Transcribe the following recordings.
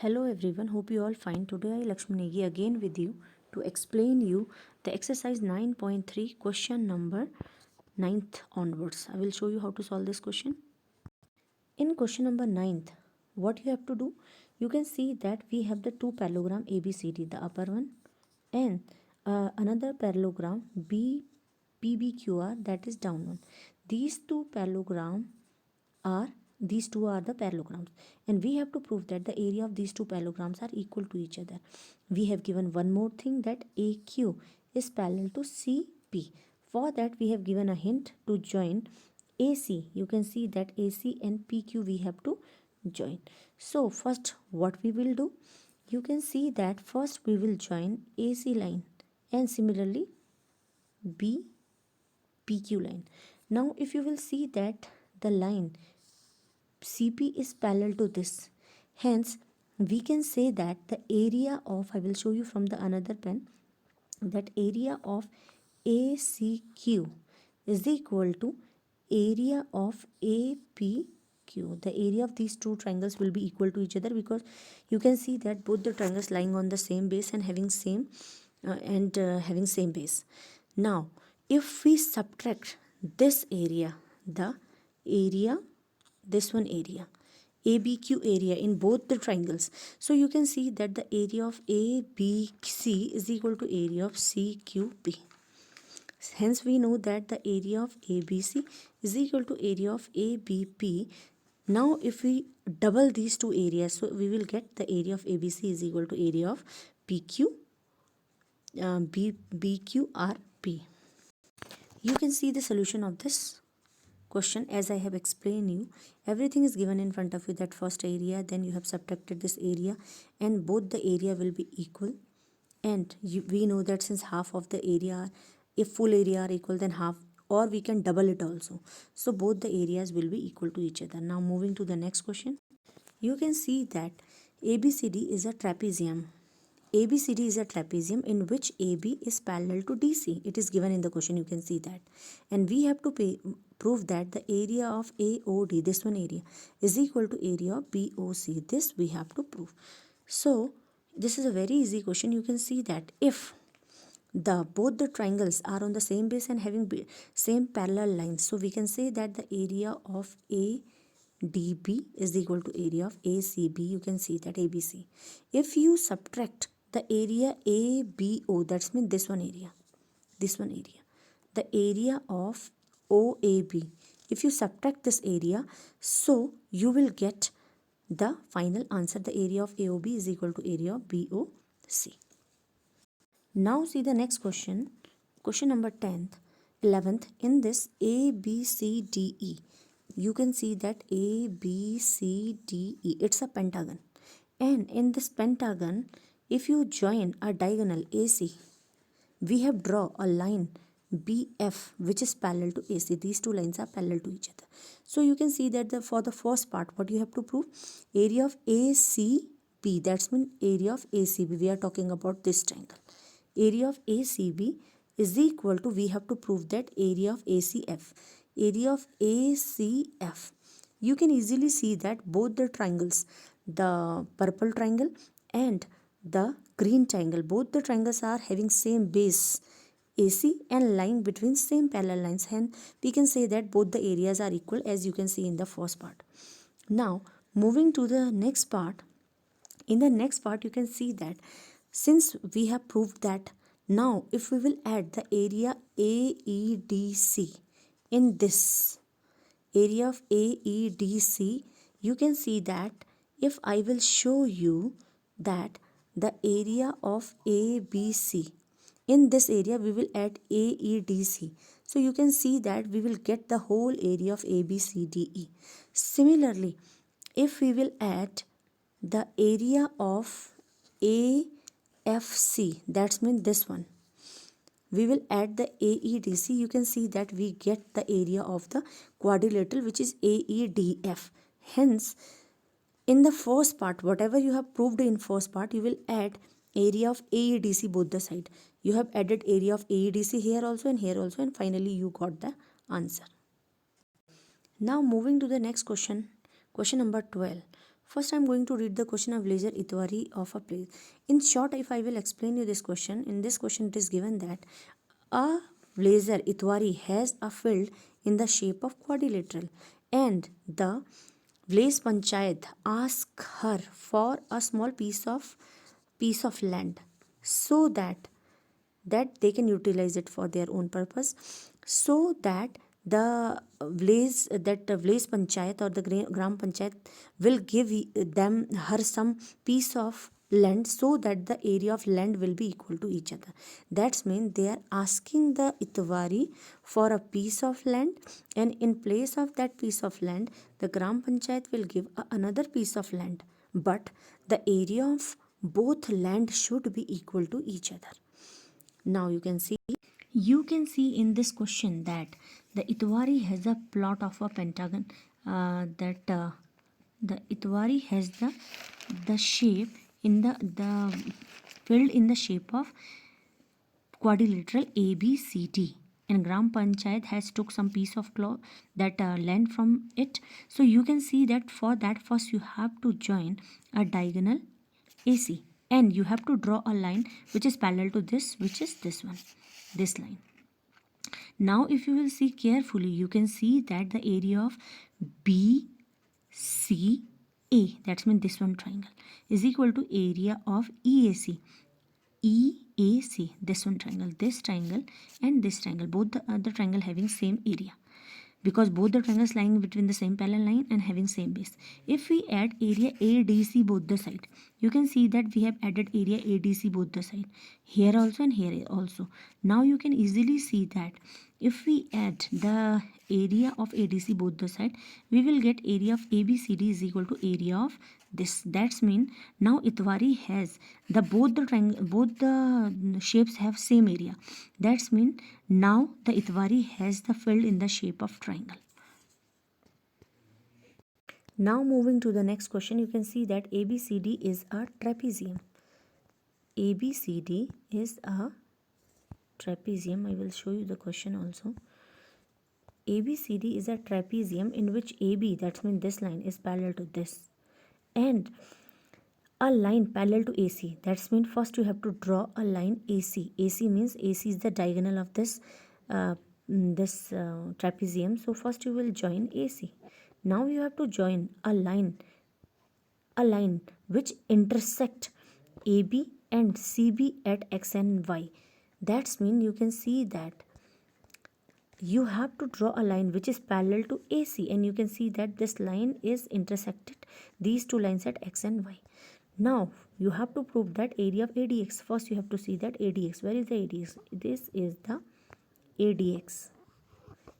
Hello everyone, hope you all fine. Today I Lakshmi Negi again with you to explain you the exercise 9.3 question number 9th onwards. I will show you how to solve this question. In question number 9th, what you have to do, you can see that we have the two parallelogram ABCD, the upper one, and another parallelogram BPBQR, that is down one. These two are the parallelograms, and we have to prove that the area of these two parallelograms are equal to each other. We have given one more thing, that AQ is parallel to CP. For that we have given a hint to join AC. You can see that AC and PQ we have to join. So first what we will do, you can see that first we will join AC line and similarly PQ line. Now if you will see that the line CP is parallel to this, hence we can say that the area of, I will show you from the another pen, that area of ACQ is equal to area of APQ. The area of these two triangles will be equal to each other because you can see that both the triangles lying on the same base and having same base. Now if we subtract this area, the area, this one area, ABQ area in both the triangles, so you can see that the area of ABC is equal to area of CQB. Hence we know that the area of ABC is equal to area of ABP. Now if we double these two areas, so we will get the area of ABC is equal to area of PQ, BQRP. You can see the solution of this question as I have explained you. Everything is given in front of you, that first area, then you have subtracted this area, and both the area will be equal. And we know that since half of the area, if full area are equal, then half, or we can double it also. So both the areas will be equal to each other. Now moving to the next question. You can see that ABCD is a trapezium. ABCD is a trapezium in which AB is parallel to DC. It is given in the question, you can see that. And we have to prove that the area of AOD, this one area, is equal to area of BOC. This we have to prove. So this is a very easy question. You can see that if both the triangles are on the same base and having same parallel lines, so we can say that the area of ADB is equal to area of ACB. You can see that ABC. If you subtract the area ABO, that's mean this one area, the area of OAB, if you subtract this area, so you will get the final answer. The area of AOB is equal to area of BOC. Now see the next question, question number 11th. In this ABCDE, you can see that ABCDE, it's a pentagon, and in this pentagon, if you join a diagonal AC, we have draw a line BF which is parallel to AC. These two lines are parallel to each other. So you can see that for the first part, what you have to prove, area of ACB, that's mean area of ACB. We are talking about this triangle. Area of ACB is equal to, we have to prove that area of ACF. Area of ACF, you can easily see that both the triangles, the purple triangle and the green triangle, both the triangles are having same base AC and lying between same parallel lines. Hence we can say that both the areas are equal, as you can see in the first part. Now moving to the next part. In the next part, you can see that since we have proved that, now if we will add the area AEDC in this area of AEDC, you can see that if I will show you that the area of ABC, in this area we will add AEDC, so you can see that we will get the whole area of ABCDE. Similarly, if we will add the area of AFC, that's mean this one, we will add the AEDC, you can see that we get the area of the quadrilateral which is AEDF. Hence in the first part, whatever you have proved in first part, you will add area of AEDC both the side. You have added area of AEDC here also and here also, and finally you got the answer. Now moving to the next question, question number 12. First, I'm going to read the question of laser Itwari of a place. In short, if I will explain you this question, in this question it is given that a laser Itwari has a field in the shape of quadrilateral, and the Blaze Panchayat asked her for a small piece of land so that they can utilize it for their own purpose, so that the Blaze Panchayat or the Gram Panchayat will give her some piece of land so that the area of land will be equal to each other. That's mean they are asking the Itwari for a piece of land, and in place of that piece of land the Gram Panchayat will give another piece of land, but the area of both land should be equal to each other. Now you can see in this question that the Itwari has a plot of a pentagon, the Itwari has the shape in the filled in the shape of quadrilateral ABCD, and Gram Panchayat has took some piece of land from it. So you can see that for that first you have to join a diagonal AC, and you have to draw a line which is parallel to this, which is this one, this line. Now if you will see carefully, you can see that the area of BCA, that's mean this one triangle, is equal to area of EAC. EAC, this one triangle, this triangle and this triangle, both the triangle having same area, because both the triangles lying between the same parallel line and having same base. If we add area ADC both the side, you can see that we have added area ADC both the side, here also and here also. Now you can easily see that if we add the area of ADC both the side, we will get area of ABCD is equal to area of this. That's mean now Itwari has both the shapes have same area. That's mean now the Itwari has the field in the shape of triangle. Now moving to the next question, you can see that ABCD is a trapezium. ABCD is a trapezium. I will show you the question also. ABCD is a trapezium in which AB, that means this line, is parallel to this, and a line parallel to AC. That's mean first you have to draw a line AC. AC means AC is the diagonal of this trapezium. So first you will join AC. Now you have to join a line which intersect AB and CB at X and Y. That's mean you can see that you have to draw a line which is parallel to AC, and you can see that this line is intersected these two lines at X and Y. Now you have to prove that area of ADX. First you have to see that ADX. Where is the ADX? This is the ADX.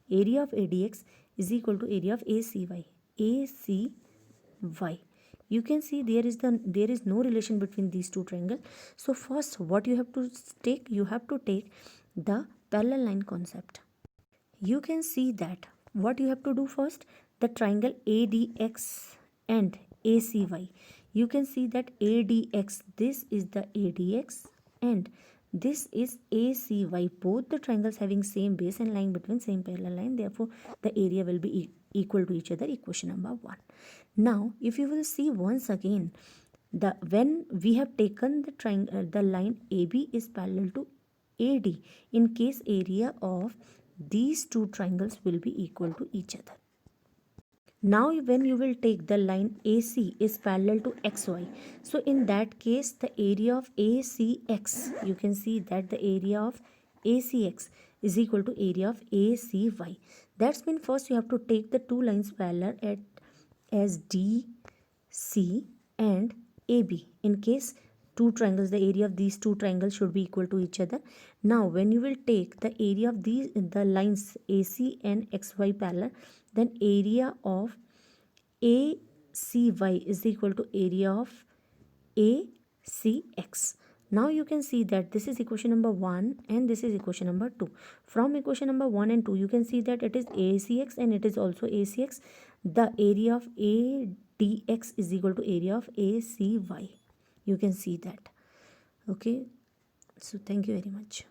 Area of ADX is equal to area of ACY. ACY. You can see there is no relation between these two triangles. So first what you have to take? You have to take the parallel line concept. You can see that what you have to do first, the triangle ADX and ACY. You can see that ADX, this is the ADX and this is ACY. Both the triangles having same base and lying between same parallel line. Therefore, the area will be equal to each other. Equation number 1. Now, if you will see once again, when we have taken the triangle, the line AB is parallel to AD. In case area of these two triangles will be equal to each other. Now when you will take the line AC is parallel to XY. So in that case the area of ACX, you can see that the area of ACX is equal to area of ACY. That's mean first you have to take the two lines parallel as DC and AB. In case two triangles, the area of these two triangles should be equal to each other. Now when you will take the area of the lines AC and XY parallel, then area of ACY is equal to area of ACX. Now you can see that this is equation number 1 and this is equation number 2. From equation number 1 and 2 you can see that it is ACX and it is also ACX. The area of ADX is equal to area of ACY. You can see that. Okay, so thank you very much.